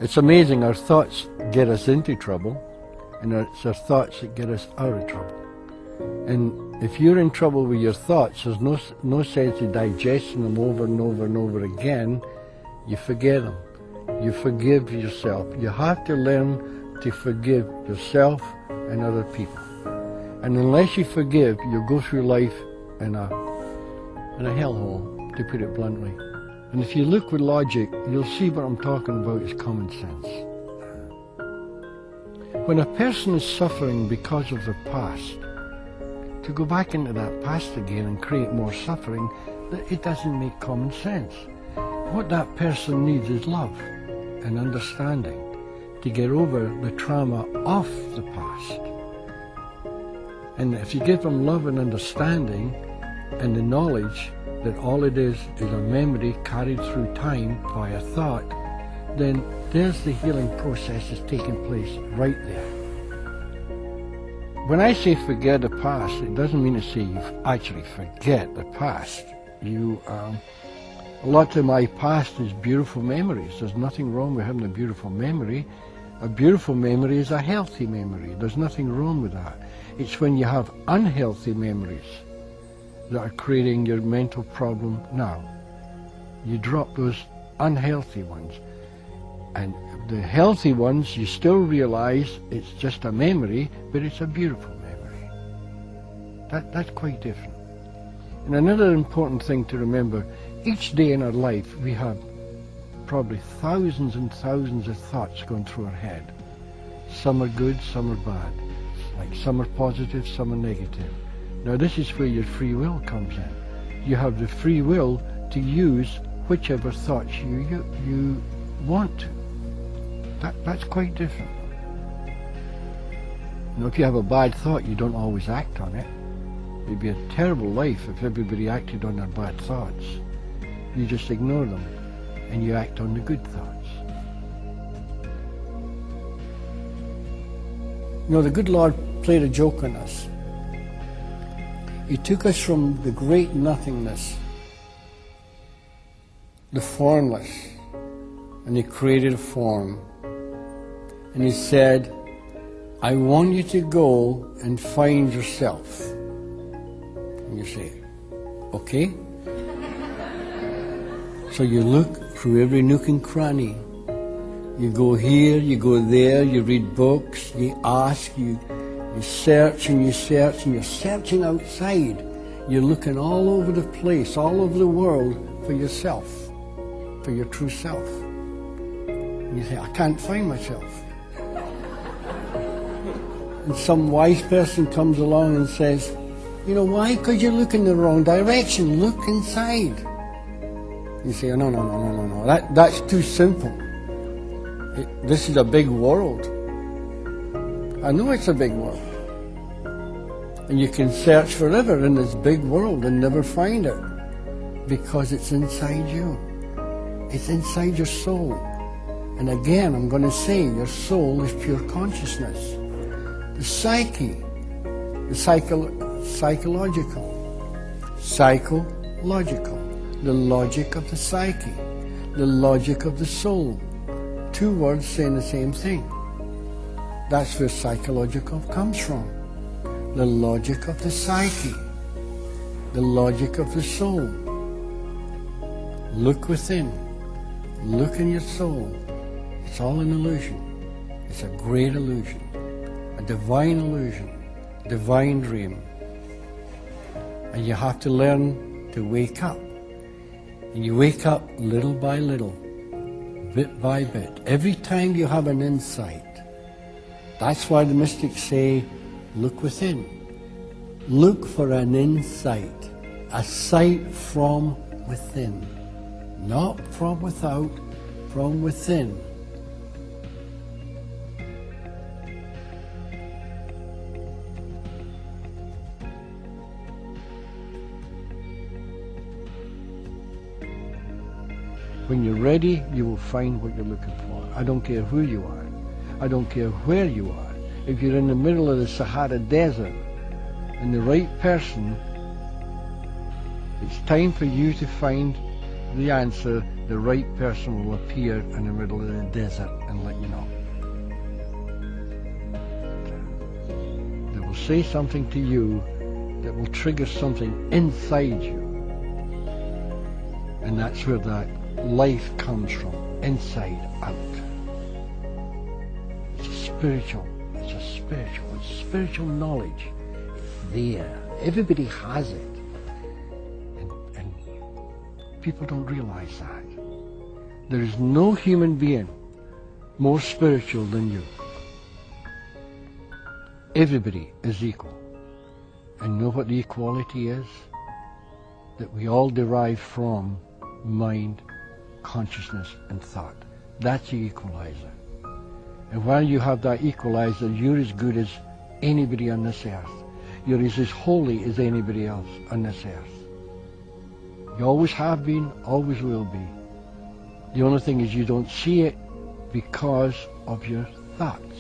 It's amazing, our thoughts get us into trouble, and it's our thoughts that get us out of trouble. And if you're in trouble with your thoughts, there's no sense in digesting them over and over and over again. You forget them. You forgive yourself. You have to learn to forgive yourself and other people. And unless you forgive, you'll go through life in a hellhole, to put it bluntly. And if you look with logic, you'll see what I'm talking about is common sense. When a person is suffering because of their past, to go back into that past again and create more suffering, it doesn't make common sense. What that person needs is love and understanding to get over the trauma of the past. And if you give them love and understanding and the knowledge that all it is a memory carried through time via thought, then there's the healing process is taking place right there. When I say forget the past, it doesn't mean to say you actually forget the past. A lot of my past is beautiful memories. There's nothing wrong with having a beautiful memory. A beautiful memory is a healthy memory. There's nothing wrong with that. It's when you have unhealthy memories that are creating your mental problem now. You drop those unhealthy ones. And the healthy ones, you still realize it's just a memory, but it's a beautiful memory. That's quite different. And another important thing to remember, each day in our life we have probably thousands and thousands of thoughts going through our head. Some are good, some are bad. Like some are positive, some are negative. Now this is where your free will comes in. You have the free will to use whichever thoughts you want to. That's quite different. You know, if you have a bad thought, you don't always act on it. It'd be a terrible life if everybody acted on their bad thoughts. You just ignore them and you act on the good thoughts. You know, the good Lord played a joke on us. He took us from the great nothingness, the formless, and He created a form. And He said, I want you to go and find yourself. And you say, okay. So you look through every nook and cranny. You go here, you go there, you read books, you ask, you search and you search, and you're searching outside. You're looking all over the place, all over the world for yourself, for your true self. And you say, I can't find myself. And some wise person comes along and says, you know why? Because you're looking the wrong direction. Look inside. You say, no. That's too simple. This is a big world. I know it's a big world. And you can search forever in this big world and never find it. Because it's inside you. It's inside your soul. And again, I'm going to say, your soul is pure consciousness. The psyche, the psychological, the logic of the psyche, the logic of the soul. Two words saying the same thing. That's where psychological comes from. The logic of the psyche, the logic of the soul. Look within, look in your soul. It's all an illusion. It's a great illusion, a divine illusion, divine dream. And you have to learn to wake up. And you wake up little by little, bit by bit. Every time you have an insight. That's why the mystics say, look within. Look for an insight, a sight from within. Not from without, from within. When you're ready, you will find what you're looking for. I don't care who you are. I don't care where you are. If you're in the middle of the Sahara Desert and the right person, it's time for you to find the answer, the right person will appear in the middle of the desert and let you know. They will say something to you that will trigger something inside you. And that's where that life comes from, inside out. It's spiritual knowledge. It's there. Everybody has it. And people don't realize that. There is no human being more spiritual than you. Everybody is equal. And you know what the equality is? That we all derive from mind, consciousness, and thought. That's the equalizer. And while you have that equalizer, you're as good as anybody on this earth. You're as holy as anybody else on this earth. You always have been, always will be. The only thing is you don't see it because of your thoughts.